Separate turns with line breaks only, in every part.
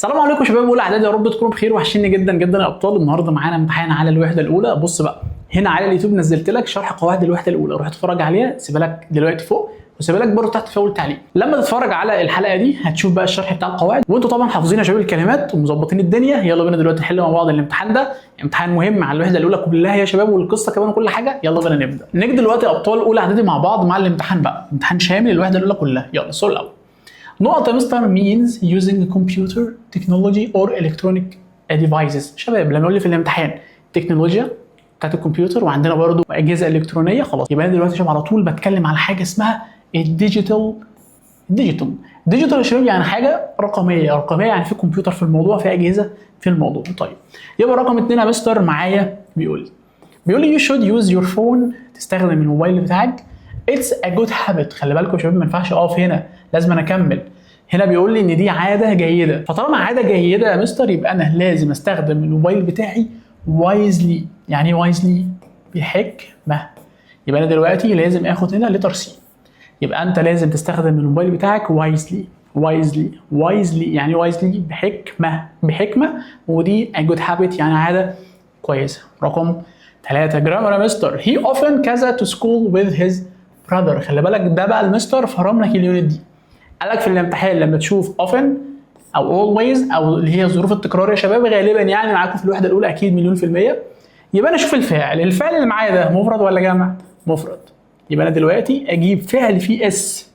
السلام عليكم يا شباب اولى اعدادي، يا رب تكونوا بخير. وحشيني جدا جدا يا ابطال. النهارده معانا امتحان على الوحده الاولى. بص بقى، هنا على اليوتيوب نزلت لك شرح قواعد الوحده الاولى، روح اتفرج عليها، سيبها لك دلوقتي فوق وسيبها لك برضه تحت في اول تعليق. لما تتفرج على الحلقه دي هتشوف بقى الشرح بتاع القواعد، وانتوا طبعا حافظين يا شباب الكلمات ومظبطين الدنيا. يلا بينا دلوقتي نحل مع بعض الامتحان ده، امتحان مهم على الوحده الاولى كلها يا شباب، والقصه كمان وكل حاجه. يلا بينا نبدا. نيجي دلوقتي يا ابطال اولى اعدادي مع بعض مع الامتحان بقى، امتحان شامل الوحده الاولى كلها. يلا السؤال الاول، نقط يا مستر means using computer technology or electronic devices. شباب لما يقول لي في الامتحان تكنولوجيا بتاعت الكمبيوتر وعندنا برضو اجهزه الكترونيه، خلاص يبقى انا دلوقتي شباب على طول بتكلم على حاجه اسمها الديجيتال. ديجيتال يا شباب يعني حاجه رقميه يعني في كمبيوتر في الموضوع، في اجهزه في الموضوع. طيب يبقى رقم 2 يا مستر معايا بيقول لي you should use your phone، تستخدم الموبايل بتاعك. It's a good habit. خلي بالكم يا شباب ما ينفعش اقف هنا، لازم انا اكمل. هنا بيقول لي ان دي عاده جيده، فطالما عاده جيده يا مستر يبقى انا لازم استخدم الموبايل بتاعي wisely. يعني ايه wisely؟ بحكمه. يبقى انا دلوقتي لازم اخد هنا لتر سي. يبقى انت لازم تستخدم الموبايل بتاعك wisely يعني wisely بحكمه، ودي a good habit يعني عاده كويسه. رقم 3 جرامر يا مستر، he often كذا to school with his brother. خلي بالك ده بقى المستر فرم لك اليونت دي. قال لك في الامتحان لما تشوف often او always او اللي هي ظروف التكرار يا شباب، غالبا يعني معاكم في الوحده الاولى اكيد مليون في الميه. يبقى انا اشوف الفاعل اللي معايا ده مفرد ولا جمع؟ مفرد. يبقى انا دلوقتي اجيب فعل فيه اس،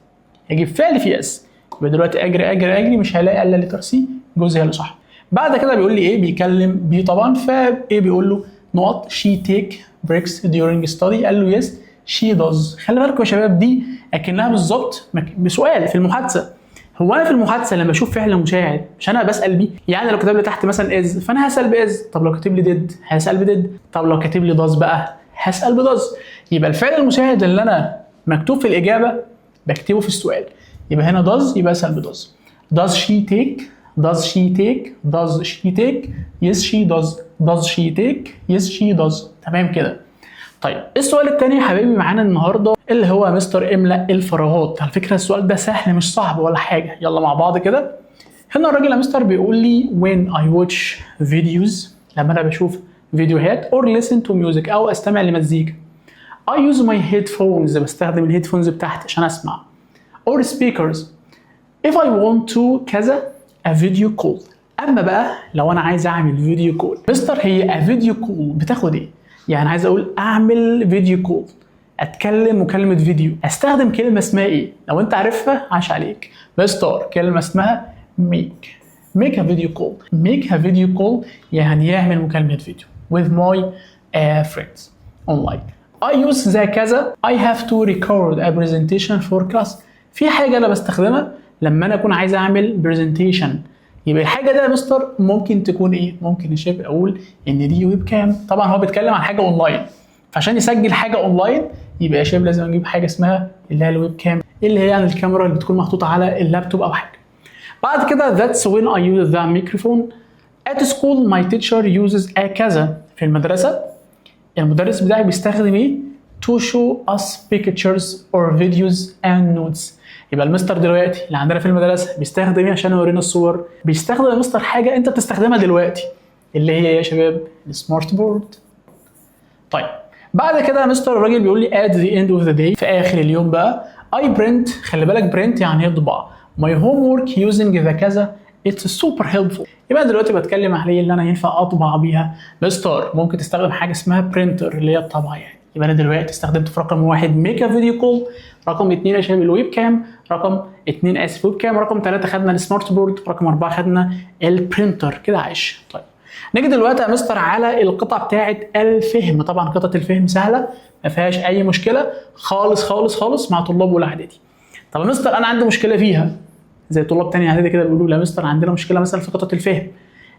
يبقى دلوقتي اجري مش هلاقي الا لتر سي، جزء اللي صح. بعد كده بيقول لي ايه؟ بيكلم بي طبعا، فايه بيقول له نقط she take breaks during study. قال له يس she does. خلي بالكم يا شباب دي اكنها بالظبط بسؤال في المحادثه. هو انا في المحادثه لما اشوف فعل مساعد مش انا بسال بيه؟ يعني لو كتب لي تحت مثلا از فانا هسال باز، طب لو كاتب لي ديد هسال بديد، طب لو كاتب لي داز بقى هسال بداز. يبقى الفعل المساعد اللي انا مكتوب في الاجابه بكتبه في السؤال. يبقى هنا داز يبقى اسال بداز. does she take yes she does. تمام كده. طيب السؤال الثاني يا حبايبي معانا النهارده اللي هو مستر املأ الفراغات. على فكره السؤال ده سهل مش صعب ولا حاجه. يلا مع بعض كده. هنا الراجل يا مستر بيقول لي when I watch videos، لما انا بشوف فيديوهات or listen to music او استمع لمزيكا. I use my headphones، بستخدم الهيدفونز بتاعتي عشان اسمع. or speakers if I want to كذا a video call. اما بقى لو انا عايز اعمل فيديو كول مستر، هي a video call بتاخد ايه؟ يعني عايز اقول اعمل فيديو كول، اتكلم مكالمه فيديو، استخدم كلمه اسمها ايه؟ لو انت عارفها عاش عليك مستر. كلمه اسمها make a video call يعني يعمل مكالمه فيديو with my friends online. I use ذا كذا I have to record a presentation for class. في حاجه انا بستخدمها لما انا اكون عايز اعمل presentation. يبقى الحاجه ده يا مستر ممكن تكون ايه؟ ممكن الشيب اقول ان دي ويب كام. طبعا هو بيتكلم عن حاجه اونلاين، فعشان يسجل حاجه اونلاين يبقى يا شباب لازم اجيب حاجه اسمها اللي هي الويب كام، اللي هي يعني الكاميرا اللي بتكون محطوطه على اللابتوب او حاجه. بعد كده that's when I use the microphone. at school my teacher uses a كذا. في المدرسه المدرس بتاعي بيستخدم ايه؟ to show us pictures or videos and notes. يبقى المستر دلوقتي اللي عندنا في المدرسه بيستخدم ايه عشان يورينا الصور؟ بيستخدم يا مستر حاجه انت بتستخدمها دلوقتي اللي هي يا شباب السمارت بورد. طيب بعد كده يا مستر الراجل بيقول لي at the end of the day، في اخر اليوم بقى I print. خلي بالك print يعني يطبع. my homework using the كذا it's super helpful. يبقى دلوقتي بتكلم عليه اللي انا ينفع اطبع بيها. مستر ممكن تستخدم حاجه اسمها برينتر اللي هي الطبعه يعني. يبقى انا دلوقتي استخدمت في رقم 1 ميك ا فيديو كول، رقم 2 يا شباب الويب كام، رقم 2 اسف ويب كام، رقم 3 خدنا السمارت بورد، رقم 4 خدنا البرينتر. كده عايش. طيب نيجي دلوقتي يا مستر على القطعه بتاعه الفهم. طبعا قطعه الفهم سهله ما فيهاش اي مشكله خالص مع طلاب اولى اعدادي. طب يا مستر انا عندي مشكله فيها، زي طلاب تاني اعدادي كده بيقولوا لا مستر عندنا مشكله مثلا في قطعه الفهم،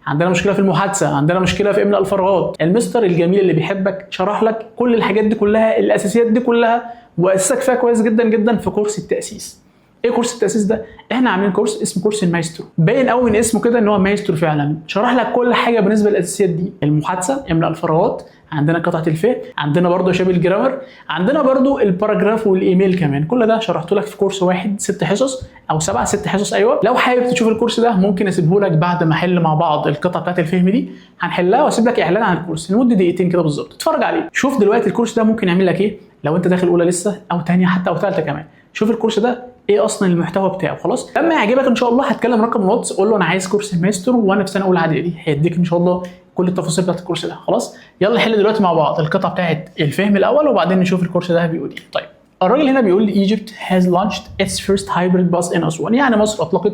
عندنا مشكله في المحادثه، عندنا مشكله في املاء الفراغات. المستر الجميل اللي بيحبك شرح لك كل الحاجات دي كلها، الاساسيات دي كلها، واسسك فيها كويس جدا في كورس التاسيس. ايه كورس التاسيس ده؟ احنا عاملين كورس اسمه كورس المايسترو، باين قوي من اسمه كده ان هو مايسترو فعلا. شرح لك كل حاجه بالنسبه للاساسيات دي، المحادثه، املاء الفراغات، عندنا قطعه الفهم، عندنا برضو شبه الجرامر، عندنا برضو الباراجراف والايميل كمان. كل ده شرحته لك في كورس واحد 6 حصص او 6 حصص. ايوه لو حابب تشوف الكورس ده ممكن اسيبه لك بعد ما احل مع بعض القطعه بتاعت الفهم دي، هنحلها واسيب لك اعلان عن الكورس لمده دقيقتين كده بالظبط، اتفرج عليه. شوف دلوقتي الكورس ده ممكن يعمل لك ايه لو انت داخل اولى لسه او ثانيه حتى او ثالثه كمان. شوف الكورس ده ايه اصلا المحتوى بتاعه. خلاص لما يعجبك ان شاء الله هتكلم رقم الواتس قول له انا عايز كورس المايسترو وانا في سنه اولى اعدادي، هيديك ان شاء الله كل التفاصيل بتاعت الكورس ده. خلاص يلا نحل دلوقتي مع بعض القطعه بتاعت الفهم الاول وبعدين نشوف الكورس ده بيقول ايه. طيب الراجل هنا بيقول لي Egypt has launched its first hybrid bus in Aswan، يعني مصر اطلقت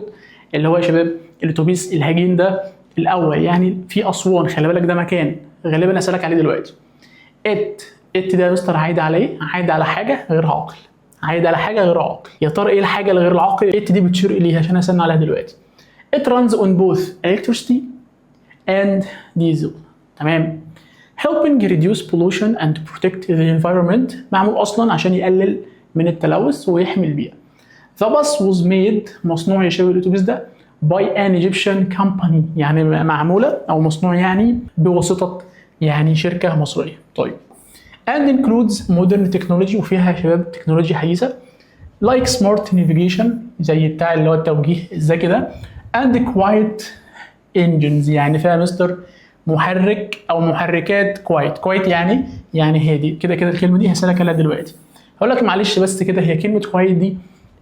اللي هو يا شباب الاتوبيس الهجين ده الاول يعني في اسوان. خلي بالك ده مكان غالبا اسالك عليه دلوقتي. ات ده يا مستر عايد على ايه؟ عايد على حاجه غير عاقل، عايد على حاجه غير عاقل. يا ترى ايه الحاجه الغير العاقل ات دي بتشير اليها عشان اسالنا عليها دلوقتي؟ it runs on both electricity and diesel. تمام. helping reduce pollution and protect the environment، معمول اصلا عشان يقلل من التلوث ويحمي البيئه. the bus was made، مصنوع يا شباب الاتوبيس ده by an Egyptian company، يعني معموله او مصنوع يعني بواسطه يعني شركه مصريه. طيب and includes modern technology، وفيها يا شباب تكنولوجيا حديثه like smart navigation زي بتاع اللي هو التوجيه الذكي ده and quiet engines، يعني فيها مستر محرك او محركات quiet يعني هادي. كده الكلمه دي هسألك عليها دلوقتي. هقول لك معلش بس كده، هي كلمه quiet دي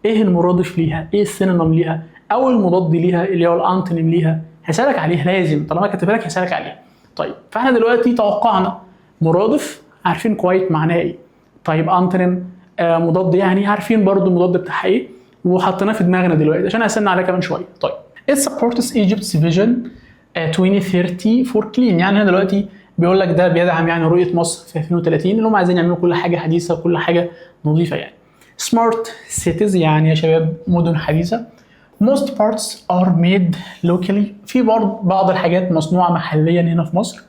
ايه المرادف ليها؟ ايه السينونيم ليها؟ او المضاد ليها اللي هو الانتونيم ليها؟ هسألك عليها لازم، طالما كاتبها لك هسألك عليها. طيب فاحنا دلوقتي توقعنا مرادف عارفين كويت معناه ايه. طيب انتونيم مضاد يعني عارفين برضو المضاد بتاعها ايه وحطيناه في دماغنا دلوقتي عشان هسألنا عليه كمان شويه. طيب it supports Egypt's vision 2030 for clean، يعني هنا دلوقتي بيقول لك ده بيدعم يعني رؤيه مصر في 2030 اللي هم عايزين يعملوا كل حاجه حديثه وكل حاجه نظيفه يعني. smart cities يعني يا شباب مدن حديثه. most parts are made locally، في بعض الحاجات مصنوعه محليا هنا في مصر.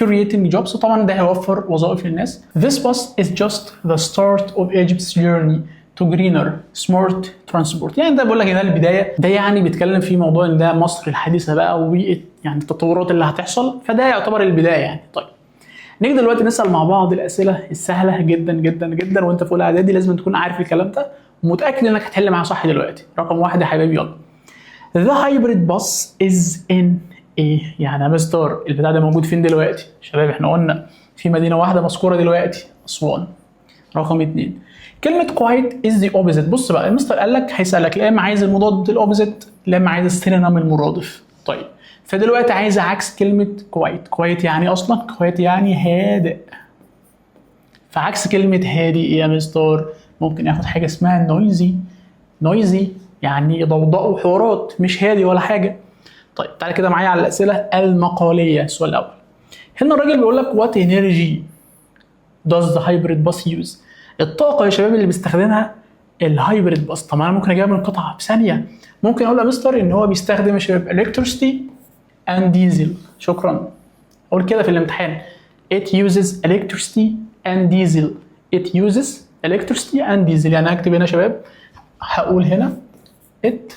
creating jobs، وطبعا ده هيوفر وظائف للناس. This bus is just the start of Egypt's journey to greener smart transport، يعني ده بيقول لك ده البدايه، ده يعني بيتكلم في موضوع ان ده مصر الحديثه بقى وبيئه يعني التطورات اللي هتحصل، فده يعتبر البدايه يعني. طيب نيجي دلوقتي نسال مع بعض الاسئله السهله جدا جدا جدا، وانت في اولى اعدادي لازم تكون عارف الكلام ده ومتاكد انك هتحل معاه صح دلوقتي. رقم 1 يا حبايبي يلا. The hybrid bus is in ايه؟ يعني يا مستر البتاع ده موجود فين دلوقتي؟ شباب احنا قلنا في مدينه واحده مذكوره دلوقتي اسوان. رقم 2 كلمه quiet is the opposite. بص بقى المستر قال لك هيسالك لا اما عايز المضاد الاوبوزيت لا اما عايز السينونيم المرادف. طيب فدلوقتي عايز عكس كلمه quiet يعني اصلا quiet يعني هادئ، فعكس كلمه هادي ايه يا مستر؟ ممكن ياخد حاجه اسمها noisy يعني ضوضاء وحوارات، مش هادي ولا حاجه. طيب تعالى كده معايا على الاسئله المقاليه. السؤال الاول هنا الراجل بيقول لك what energy does the hybrid bus use؟ الطاقه يا شباب اللي بيستخدمها الهايبريد باص. طب انا ممكن اجيبها من القطعه في ثانيه، ممكن اقول يا مستر ان هو بيستخدم يا شباب electricity and diesel. شكرا. اقول كده في الامتحان it uses electricity and diesel. it uses electricity and diesel، يعني هكتب هنا يا شباب هقول هنا it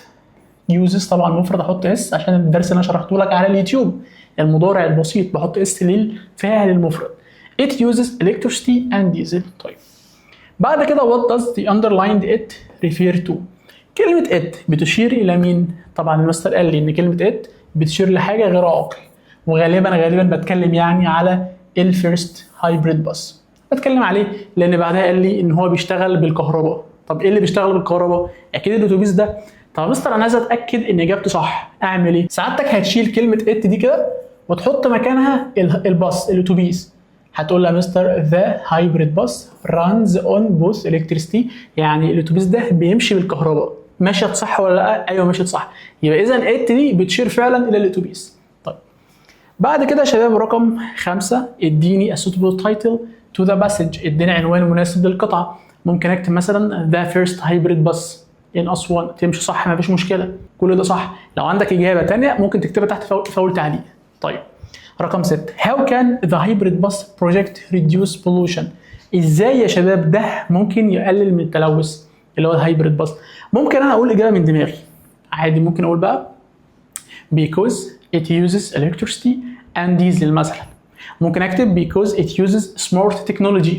uses طبعا مفرد احط اس عشان الدرس اللي انا شرحته لك على اليوتيوب المضارع البسيط بحط اس للفاعل المفرد. it uses electricity and diesel. طيب بعد كده what does the underlined it refer to؟ كلمة it بتشير إلى مين؟ طبعا المستر قال لي إن كلمة it بتشير لحاجة غير عاقل، وغالبا بتكلم يعني على الفيرست هايبريد باص. بتكلم عليه لأن بعدها قال لي إن هو بيشتغل بالكهرباء. طب إيه اللي بيشتغل بالكهرباء؟ أكيد الأتوبيس ده. طب يا مستر أنا عايز أتأكد إن إجابتي صح، أعمل إيه؟ سعادتك هتشيل كلمة it دي كده وتحط مكانها الباص الأتوبيس. هتقول له يا مستر ذا هايبريد باص رانز اون بوث الكتريستي، يعني الاتوبيس ده بيمشي بالكهرباء. مشيت صح ولا لا؟ ايوه مشيت صح. يبقى اذا ات دي بتشير فعلا الى الاتوبيس. طيب بعد كده يا شباب رقم 5 اديني a suitable title to the passage، اديني عنوان مناسب للقطعه. ممكن اكتب مثلا the first hybrid bus in اسوان، تمشي صح مفيش مشكله، كل ده صح. لو عندك اجابه ثانيه ممكن تكتبها تحت في اول تعليق. طيب رقم 6 how can the hybrid bus project reduce pollution؟ ازاي يا شباب ده ممكن يقلل من التلوث؟ اللي هو الهايبريد باص. ممكن انا اقول اجابه من دماغي عادي، ممكن اقول بقى because it uses electricity and diesel مثلا. ممكن اكتب because it uses smart technology.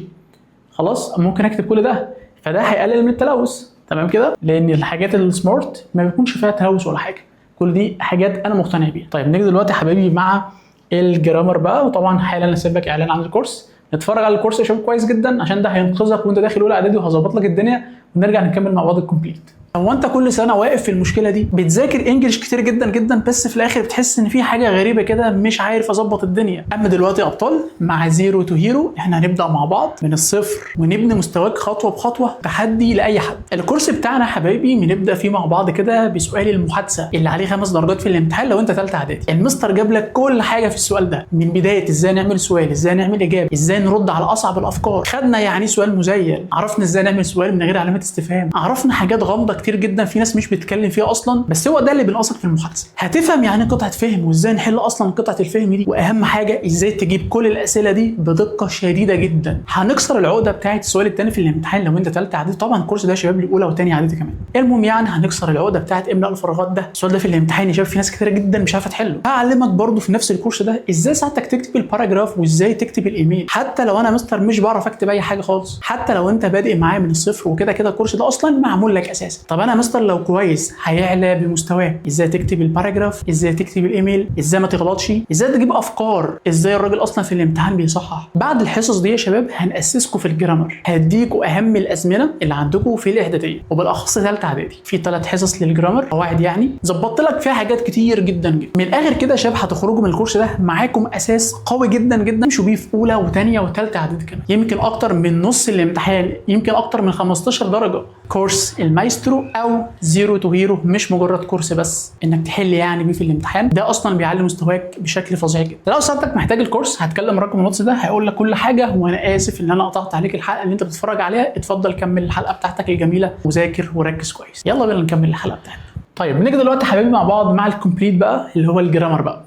خلاص ممكن اكتب كل ده، فده هيقلل من التلوث. تمام كده، لان الحاجات السمارت ما بيكونش فيها تلوث ولا حاجه، كل دي حاجات انا مقتنع بيها. طيب نيجي دلوقتي يا حبايبي مع الجرامر بقى. وطبعا حالا هسيب لك اعلان عن الكورس، نتفرج على الكورس يا شباب كويس جدا عشان ده هينقذك وانت داخل اولى اعدادي وهظبط لك الدنيا، ونرجع نكمل مع بعض الكومبليت. هو انت كل سنه واقف في المشكله دي، بتذاكر انجلش كتير جدا جدا بس في الاخر بتحس ان في حاجه غريبه كده، مش عارف اظبط الدنيا. اما دلوقتي يا ابطال مع زيرو تو هيرو احنا هنبدا مع بعض من الصفر ونبني مستواك خطوه بخطوه، تحدي لاي حد. الكورس بتاعنا يا حبايبي بنبدا فيه مع بعض كده بسؤال المحادثه اللي عليه 5 درجات في الامتحان لو انت ثالثه اعدادي. المستر جاب لك كل حاجه في السؤال ده، من بدايه ازاي نعمل سؤال، ازاي نعمل اجابه، ازاي نرد على اصعب الافكار، خدنا يعني سؤال مزيل، عرفنا ازاي نعمل سؤال من غير علامات استفهام، عرفنا حاجات غامضه كتير جدا في ناس مش بتتكلم فيها اصلا، بس هو ده اللي بنقصك في المحادثه. هتفهم يعني قطعه فهم وازاي نحل اصلا قطعه الفهم دي، واهم حاجه ازاي تجيب كل الاسئله دي بدقه شديده جدا. هنكسر العقده بتاعه السؤال الثاني في الامتحان لو انت ثالثه اعدادي. طبعا الكورس ده يا شباب لاولى وثانيه اعدادي كمان. المهم يعني هنكسر العقده بتاعه املاء الفراغات ده. السؤال ده في الامتحان يا شباب في ناس كتير جدا مش عارفه تحله. هعلمك برضو في نفس الكورس ده ازاي ساعتك تكتب الباراجراف وازاي تكتب الايميل، حتى لو انا مستر مش بعرف اكتب اي حاجه خالص، حتى لو انت بادئ معايا من الصفر وكده كده الكورس ده اصلا معمول لك اساسا. طب انا مستر لو كويس هيعلى بمستواه، ازاي تكتب الباراجراف، ازاي تكتب الايميل، ازاي ما تغلطش، ازاي تجيب افكار، ازاي الراجل اصلا في الامتحان بيصحح. بعد الحصص دي يا شباب هنأسسكم في الجرامر، هديكوا اهم الازمنه اللي عندكم في الاعداديه وبالاخص ثالثه اعدادي. في 3 حصص للجرامر قواعد يعني، ظبطت لك فيها حاجات كتير جدا جدا. من الاخر كده يا شباب هتخرجوا من الكورس ده معاكم اساس قوي جدا جدا تمشوا بيه في اولى وثانيه وثالثه اعدادي كمان، يمكن اكتر من نص الامتحان، يمكن اكتر من 15 درجه. كورس المايسترو او زيرو تو هيرو مش مجرد كورس بس انك تحل يعني بيه في الامتحان، ده اصلا بيعلي مستواك بشكل فظيع جدا. لو ساعتك محتاج الكورس هتكلم رقم الواتس ده هيقول لك كل حاجه. وانا اسف ان انا قطعت عليك الحلقه اللي انت بتتفرج عليها، اتفضل كمل الحلقه بتاعتك الجميله وذاكر وركز كويس. يلا بينا نكمل الحلقه بتاعتنا. طيب نيجي دلوقتي حبايبي مع بعض مع الكومبليت بقى اللي هو الجرامر بقى.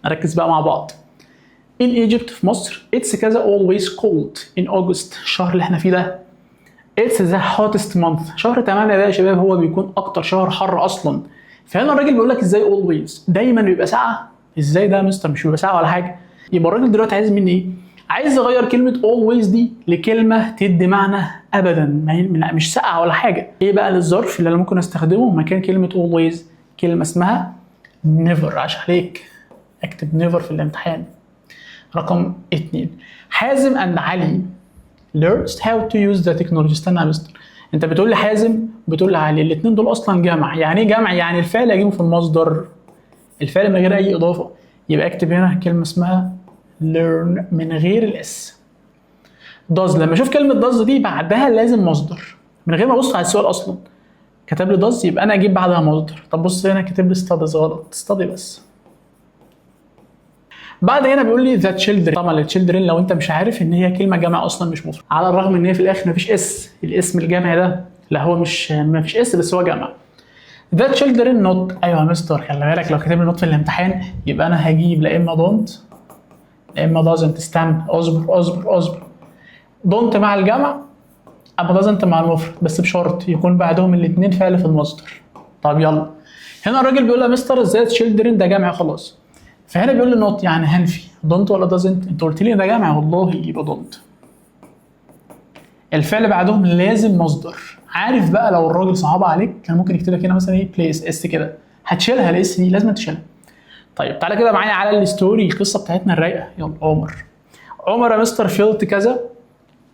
نركز بقى مع بعض. In Egypt في مصر it's كذا always cold in August، الشهر اللي احنا فيه ده it's the hottest month. شهر 8 ده يا شباب هو بيكون اكتر شهر حر اصلا. فهنا الراجل بيقول لك ازاي always دايما بيبقى ساقعه. ازاي ده يا مستر؟ مش بيبقى ساقعه ولا حاجه. يبقى الراجل دلوقتي عايز مني ايه؟ عايز يغير كلمه always دي لكلمه تدي معنى ابدا مش ساقعه ولا حاجه. ايه بقى الظرف اللي انا ممكن استخدمه مكان كلمه always؟ كلمه اسمها never. عشان عليك اكتب never في الامتحان. رقم 2 حازم and علي learns how to use the technology. استنى يا مستر، انت بتقول لي حازم وبتقول لي علي، الاثنين دول اصلا جمع. يعني ايه جمع؟ يعني الفعل اجيبه في المصدر، الفعل من غير اي اضافه. يبقى اكتب هنا كلمه اسمها learn من غير الاس. does لما اشوف كلمه does دي بعدها لازم مصدر من غير ما ابص على السؤال اصلا. كتب لي does يبقى انا اجيب بعدها مصدر. طب بص هنا كاتب لي studies، غلط، study بس. بعد هنا بيقول لي the children. طبعا children لو انت مش عارف ان هي كلمه جمع اصلا مش مفرد، على الرغم ان هي في الاخر مفيش اس. الاسم الجمع ده لا هو مش مفيش اس بس هو جمع. the children not. ايوه يا مستر خلي بالك لو كاتب لي not في الامتحان يبقى انا هجيب لا اما don't لا اما doesn't. استنى، اصبر. don't مع الجمع اما doesn't مع المفرد، بس بشرط يكون بعدهم الاثنين فعل في المصدر. طب يلا هنا الراجل بيقول لي يا مستر ازاي children ده جمع خلاص. فهنا بيقول لي not يعني هنفي don't ولا doesn't. انت قلت لي ده جمع والله يبقى don't. الفعل بعدهم لازم مصدر. عارف بقى لو الراجل صعب عليك كان ممكن يكتب لك هنا مثلا ايه بليس اس كده، هتشيلها الاس دي لازم تشيلها. طيب تعالى كده معايا على الستوري القصه بتاعتنا الرايقه. يلا عمر يا مستر فيلت كذا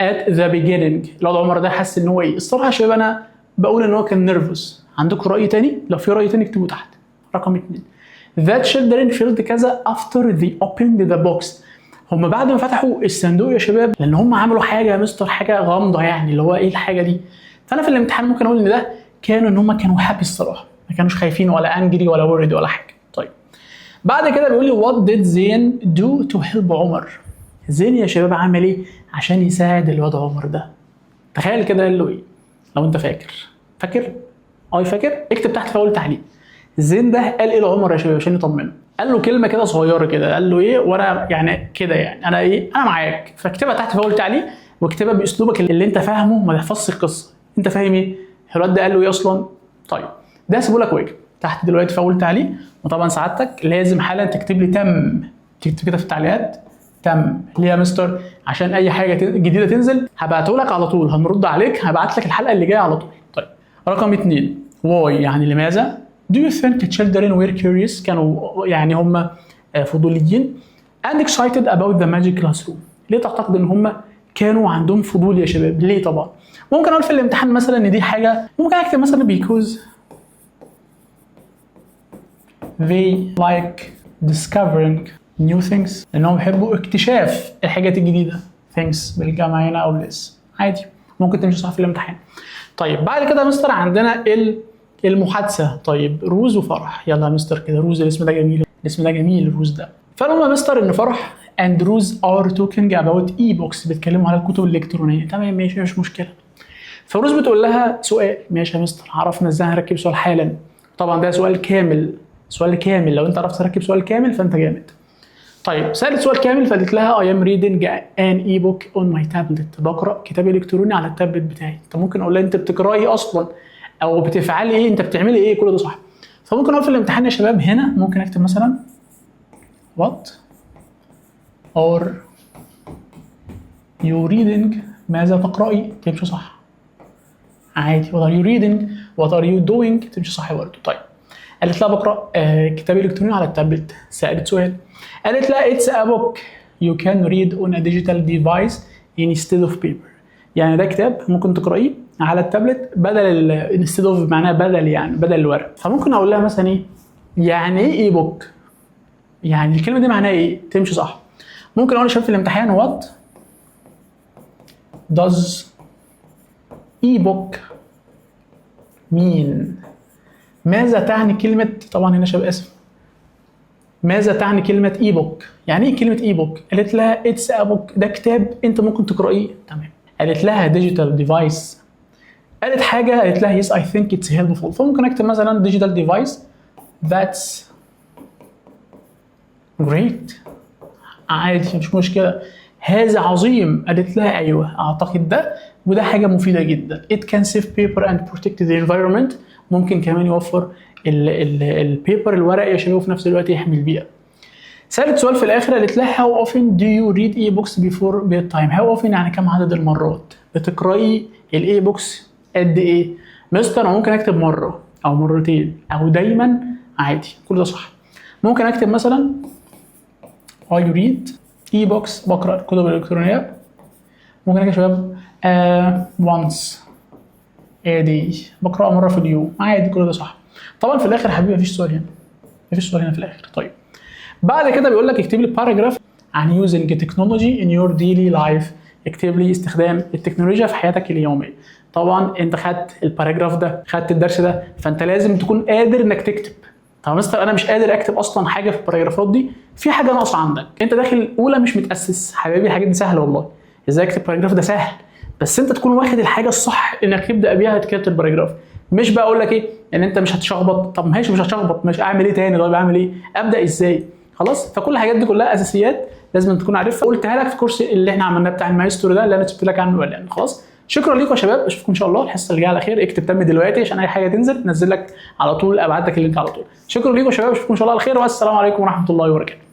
at the beginning. الواد عمر ده حس ان هو ايه؟ الصراحه يا شباب انا بقول ان هو كان نيرفوس. عندكم راي تاني؟ لو في راي تاني اكتبوه تحت. رقم 2 that children felt كذا after they opened the box. هم بعد ما فتحوا الصندوق يا شباب لان هم عملوا حاجه يا مستر، حاجه غامضه يعني اللي هو ايه الحاجه دي. فانا في الامتحان ممكن اقول ان ده ان هم كانوا هابي الصراحه، ما كانوش خايفين ولا انجري ولا ورد ولا حاجه. طيب بعد كده بيقول لي what did زين do to help عمر. زين يا شباب عمل ايه عشان يساعد الواد عمر ده؟ تخيل كده قال له ايه لو انت فاكر؟ فاكر؟ اكتب تحت في اول تعليق زين ده قال ايه لعمر يا شباب عشان يطمنه. قال له كلمه كده صغيره كده، قال له ايه وانا يعني كده يعني انا ايه انا معاك. فاكتبها تحت في اول تعليق واكتبها باسلوبك اللي انت فاهمه، ما تحفظش القصه. انت فاهم ايه؟ الواد ده قال له ايه اصلا؟ طيب ده هسيبه لك واجب تحت دلوقتي في اول تعليق، وطبعا سعادتك لازم حالا تكتب لي تم، تكتب كده في التعليقات تم. ليه يا مستر؟ عشان اي حاجه جديده تنزل هبعته لك على طول، هنرد عليك، هبعت لك الحلقه اللي جايه على طول. طيب رقم 2 واي يعني لماذا؟ Do you think children were curious؟ كانوا يعني هم فضوليين and excited about the magic classroom. ليه تعتقد ان هم كانوا عندهم فضول يا شباب؟ ليه؟ طبعا ممكن اقول في الامتحان مثلا ان دي حاجه، ممكن اكتب مثلا because they like discovering new things، لانهم بيحبوا اكتشاف الحاجات الجديده. things بالجمع هنا او less عادي، ممكن تمشي صح في الامتحان. طيب بعد كده يا مستر عندنا المحادثه. طيب روز وفرح، يلا يا مستر كده روز الاسم ده جميل، الاسم ده جميل روز ده. فالمهم يا مستر ان فرح and روز are talking about e-books، بيتكلموا على الكتب الالكترونيه. تمام ماشي مش مشكله. فروز بتقول لها سؤال، ماشي يا مستر عرفنا ازاي هنركب سؤال حالا. طبعا ده سؤال كامل، سؤال كامل، لو انت عرفت تركب سؤال كامل فانت جامد. طيب سألت سؤال كامل فقالت لها I am reading an e-book on my tablet، بقرأ كتاب الكتروني على التابلت بتاعي. انت ممكن اقول لها انت بتقراي ايه اصلا او بتفعلي ايه، انت بتعملي ايه، كل ده صح. فممكن اقول في الامتحان يا شباب هنا ممكن اكتب مثلا what are you reading، ماذا تقرأي، تمشي صح عادي. what are you reading what are you doing تمشي صح برضه. طيب قالت لها بقرأ كتاب الكتروني على التابلت. سألت سؤال قالت لها it's a book you can read on a digital device instead of paper، يعني ده كتاب ممكن تقرأيه على التابلت بدل instead of معناها بدل، يعني بدل الورق. فممكن اقول لها مثلا ايه يعني ايه اي بوك، يعني الكلمه دي معناها ايه، تمشي صح. ممكن اقول في الامتحان what does e-book mean، ماذا تعني كلمه، طبعا هنا شباب اسف، ماذا تعني كلمه اي بوك، يعني ايه كلمه اي بوك؟ قالت لها اتس ا بوك، ده كتاب انت ممكن تقرايه. تمام. قالت لها ديجيتال ديفايس، قالت حاجه قالت لها يس اي ثينك اتس هيلبفول، فممكن اكتب مثلا ديجيتال ديفايس ذاتس جريت عادي مش مشكله. هذا عظيم، قالت لها ايوه اعتقد ده، وده حاجه مفيده جدا. it can save paper and protect the environment، ممكن كمان يوفر البيبر الورق يا شباب وفي نفس الوقت يحمي البيئه. سالت سؤال في الاخر قالت لها how often do you read e-books before bedtime، how often يعني كم عدد المرات بتقراي الاي بوكس قد ايه؟ مستر ممكن اكتب مره او مرتين او دايما عادي، كل ده صح. ممكن اكتب مثلا I read e-books، بقرا الكتب الالكترونيه. ممكن اكتب يا شباب once a day، بقرا مره في اليوم عادي، كل ده صح. طبعا في الاخر يا حبيبي مفيش سؤال هنا، مفيش سؤال هنا في الاخر. طيب بعد كده بيقول لك اكتب لي باراجراف عن using technology in your daily life، اكتب لي استخدام التكنولوجيا في حياتك اليوميه. طبعا انت خدت الباراجراف ده، خدت الدرس ده، فانت لازم تكون قادر انك تكتب. طب يا مستر انا مش قادر اكتب اصلا حاجه في الباراجرافات دي، في حاجه ناقصه عندك، انت داخل اولى مش متاسس حبيبي، الحاجات دي سهله والله. ازاي اكتب باراجراف ده سهل، بس انت تكون واخد الحاجه الصح انك تبدا بيها كتابه الباراجراف. مش بقى اقول لك ايه ان انت مش هتشخبط، طب ماشي مش هتشخبط، مش اعمل ايه تاني؟ طيب اعمل ايه؟ ابدا ازاي؟ خلاص. فكل الحاجات دي كلها اساسيات لازم تكون عارفها، قلتها لك في الكورس اللي احنا عملناه بتاع المايسترو ده اللي انا كتبت لك عنه اعلان. خلاص شكرا لكم يا شباب، اشوفكم ان شاء الله الحصه اللي جايه على خير. اكتب تم دلوقتي عشان اي حاجه تنزل لك على طول ابعت لك اللينك على طول. شكرا لكم يا شباب، اشوفكم ان شاء الله على خير، والسلام عليكم ورحمه الله وبركاته.